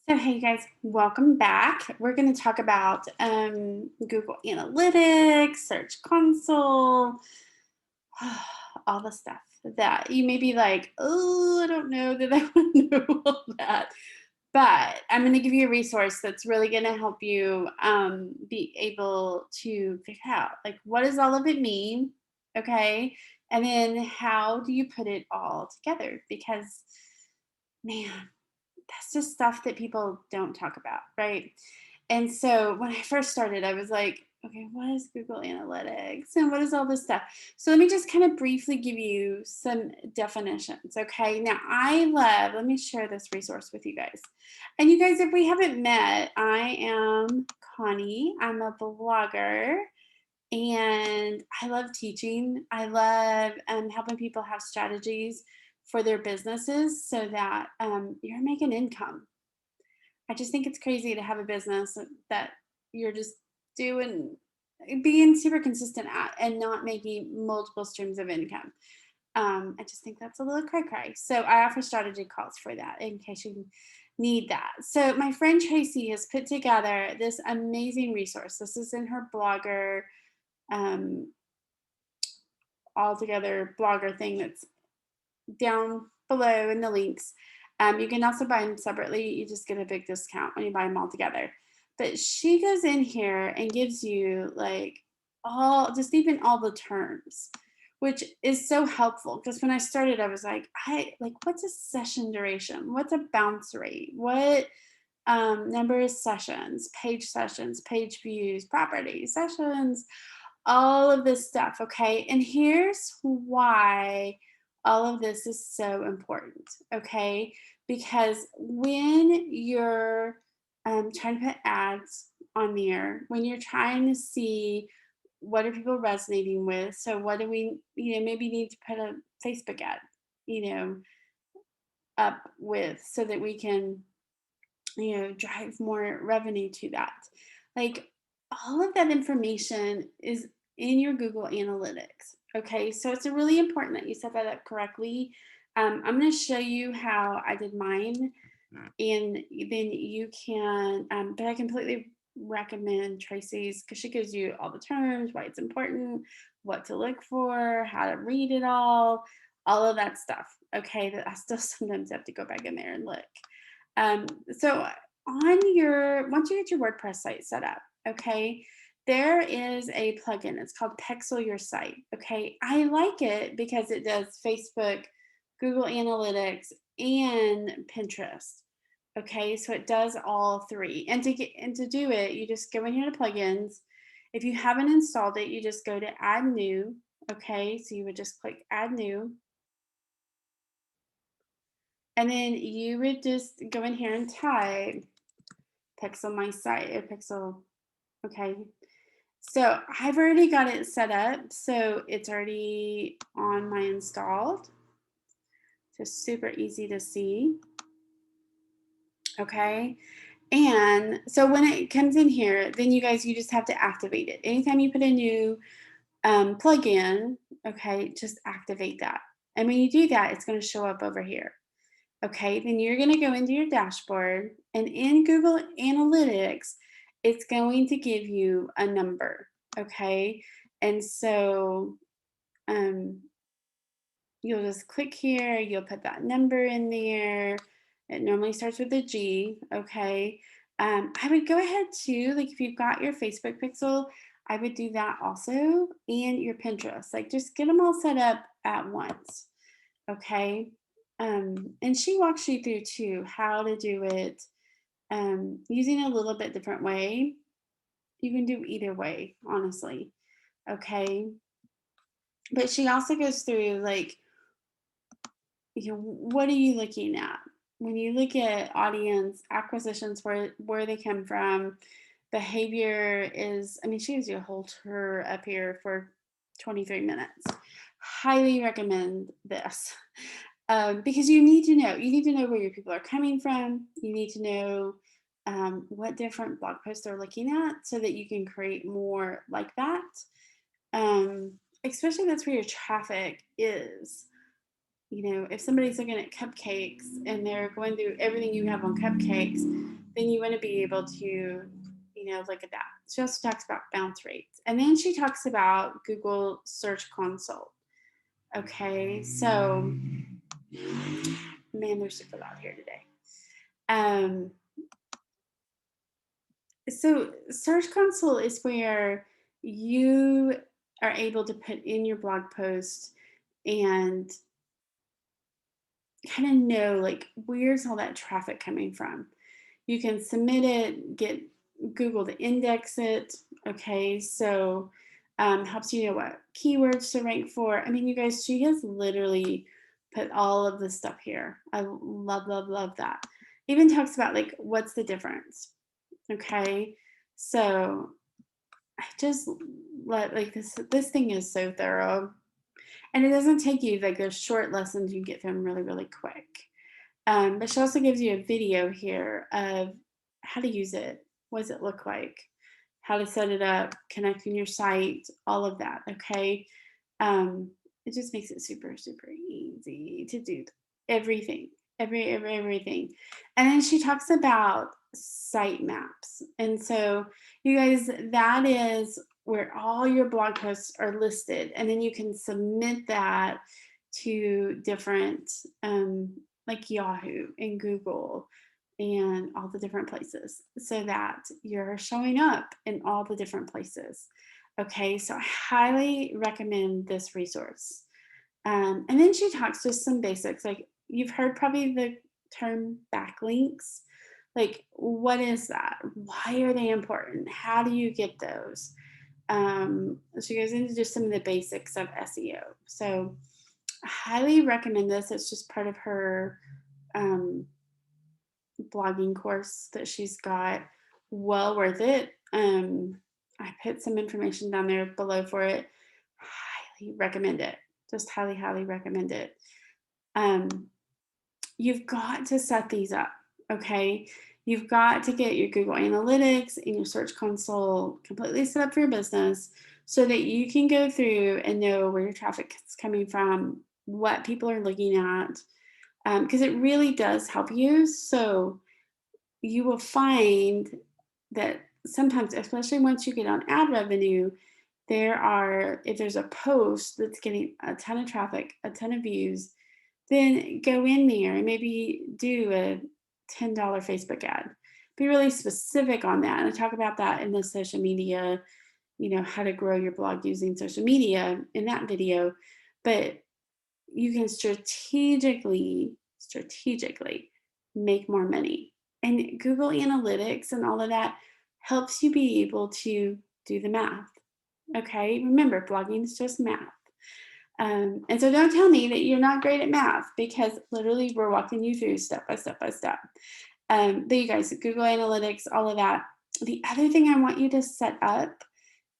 So, hey guys, welcome back. We're going to talk about Google Analytics, Search Console, all the stuff that you may be like, oh, I don't know that I want to know all that. But I'm going to give you a resource that's really going to help you be able to figure out like what does all of it mean, okay? And then how do you put it all together? Because man, that's just stuff that people don't talk about, right? And so when I first started, I was like, okay, what is Google Analytics and what is all this stuff? So let me just kind of briefly give you some definitions. Okay. Now, let me share this resource with you guys. And you guys, if we haven't met, I am Connie. I'm a blogger and I love teaching. I love helping people have strategies for their businesses so that you're making income. I just think it's crazy to have a business that you're just doing, being super consistent at, and not making multiple streams of income. I just think that's a little cray cray. So I offer strategy calls for that in case you need that. So my friend Tracy has put together this amazing resource. This is in her blogger um, all together blogger thing that's down below in the links. You can also buy them separately. You just get a big discount when you buy them all together. But she goes in here and gives you like just even all the terms, which is so helpful. Because when I started, I was like, what's a session duration? What's a bounce rate? What number of sessions, page views, property sessions, all of this stuff. Okay. And here's why all of this is so important. Okay. Because when you're trying to put ads on there, when you're trying to see what are people resonating with, so what do we, maybe need to put a Facebook ad, you know, up with so that we can drive more revenue to that. Like all of that information is in your Google Analytics. Okay, so it's really important that you set that up correctly. I'm going to show you how I did mine, and then you can, but I completely recommend Tracy's because she gives you all the terms, why it's important, what to look for, how to read it all of that stuff. Okay, that I still sometimes have to go back in there and look. So once you get your WordPress site set up, okay, there is a plugin. It's called Pixel Your Site. Okay, I like it because it does Facebook, Google Analytics, and Pinterest. Okay, so it does all three. And to do it, you just go in here to plugins. If you haven't installed it, you just go to Add New. Okay, so you would just click Add New. And then you would just go in here and type Pixel My Site or Pixel. Okay. So I've already got it set up. So it's already on my installed. So super easy to see. Okay. And so when it comes in here, then you just have to activate it. Anytime you put a new plugin, okay, just activate that. And when you do that, it's going to show up over here. Okay, then you're going to go into your dashboard, and in Google Analytics, it's going to give you a number. Okay, and so you'll just click here, you'll put that number in there. It normally starts with a G. Okay, I would go ahead too, like if you've got your Facebook pixel, I would do that also, and your Pinterest. Like just get them all set up at once. Okay. And she walks you through too how to do it using a little bit different way. You can do either way, honestly. Okay. But she also goes through like, what are you looking at? When you look at audience acquisitions, where they come from, behavior is, I mean, she gives you a whole tour up here for 23 minutes. Highly recommend this. Because you need to know where your people are coming from. You need to know what different blog posts they're looking at so that you can create more like that. Especially that's where your traffic is. if somebody's looking at cupcakes and they're going through everything you have on cupcakes, then you want to be able to, look at that. She also talks about bounce rates. And then she talks about Google Search Console. Okay, so man, they're super loud here today. So Search Console is where you are able to put in your blog post and kind of know like where's all that traffic coming from. You can submit it, get Google to index it. Okay, so helps you know what keywords to rank for. I mean, you guys, she has literally put all of this stuff here. I love, love, love that. Even talks about like what's the difference. Okay, so I just like this thing is so thorough, and it doesn't take you like there's short lessons, you get them really really quick. But she also gives you a video here of how to use it, what does it look like, how to set it up, connecting your site, all of that. Okay, um, it just makes it super super easy to do everything, everything. And then she talks about site maps, and so you guys, that is where all your blog posts are listed, and then you can submit that to different like Yahoo and Google and all the different places so that you're showing up in all the different places. Okay, so I highly recommend this resource. And then she talks just some basics, like you've heard probably the term backlinks. Like, what is that? Why are they important? How do you get those? She goes into just some of the basics of SEO. So I highly recommend this. It's just part of her blogging course that she's got. Well worth it. I put some information down there below for it. Highly recommend it. Just highly, highly recommend it. You've got to set these up, okay? You've got to get your Google Analytics and your Search Console completely set up for your business so that you can go through and know where your traffic is coming from, what people are looking at, because it really does help you. So you will find that sometimes, especially once you get on ad revenue, if there's a post that's getting a ton of traffic, a ton of views, then go in there and maybe do a $10 Facebook ad. Be really specific on that. And I talk about that in the social media, how to grow your blog using social media in that video. But you can strategically make more money. And Google Analytics and all of that helps you be able to do the math. Okay, remember, blogging is just math. And so don't tell me that you're not great at math, because literally we're walking you through step by step by step. But you guys, Google Analytics, all of that. The other thing I want you to set up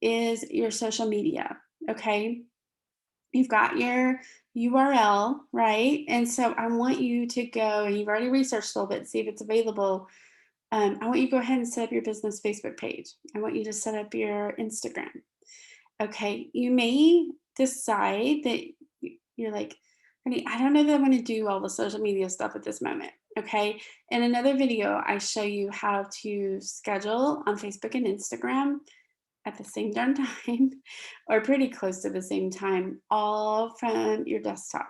is your social media. Okay, you've got your URL, right? And so I want you to go, and you've already researched a little bit, see if it's available. I want you to go ahead and set up your business Facebook page. I want you to set up your Instagram. Okay, you may decide that you're like, honey, I don't know that I want to do all the social media stuff at this moment. Okay, in another video, I show you how to schedule on Facebook and Instagram at the same darn time, or pretty close to the same time, all from your desktop.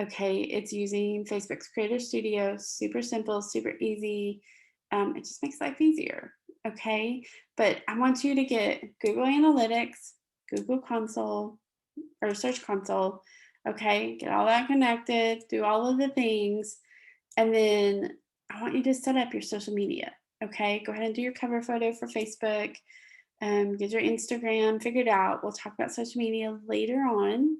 Okay, it's using Facebook's Creator Studio, super simple, super easy. It just makes life easier. Okay, but I want you to get Google Analytics, Google Console, or Search Console. Okay, get all that connected, do all of the things, and then I want you to set up your social media. Okay, go ahead and do your cover photo for Facebook. Get your Instagram figured out. We'll talk about social media later on.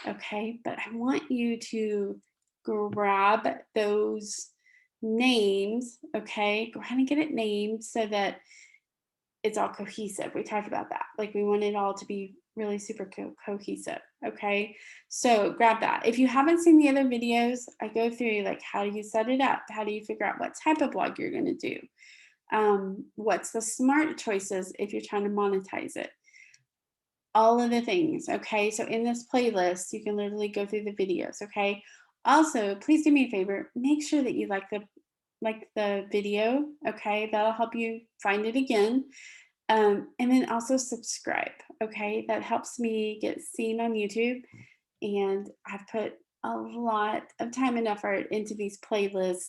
Okay, but I want you to grab those names. Okay, go ahead and get it named so that it's all cohesive. We talked about that. Like, we want it all to be really super cohesive. Okay, so grab that. If you haven't seen the other videos, I go through like how do you set it up, how do you figure out what type of blog you're going to do, what's the smart choices if you're trying to monetize it, all of the things. Okay, so in this playlist you can literally go through the videos. Okay, Also, please do me a favor, make sure that you like the video, okay? That'll help you find it again. And then also subscribe, okay? That helps me get seen on YouTube. And I've put a lot of time and effort into these playlists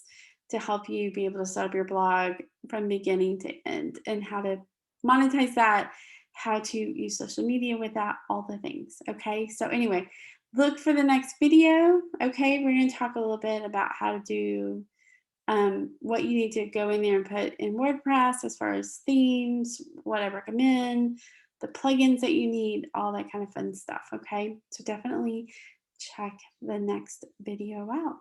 to help you be able to set up your blog from beginning to end and how to monetize that, how to use social media with that, all the things. Okay. So, anyway, look for the next video. Okay. We're going to talk a little bit about how to do what you need to go in there and put in WordPress as far as themes, what I recommend, the plugins that you need, all that kind of fun stuff. Okay. So definitely check the next video out.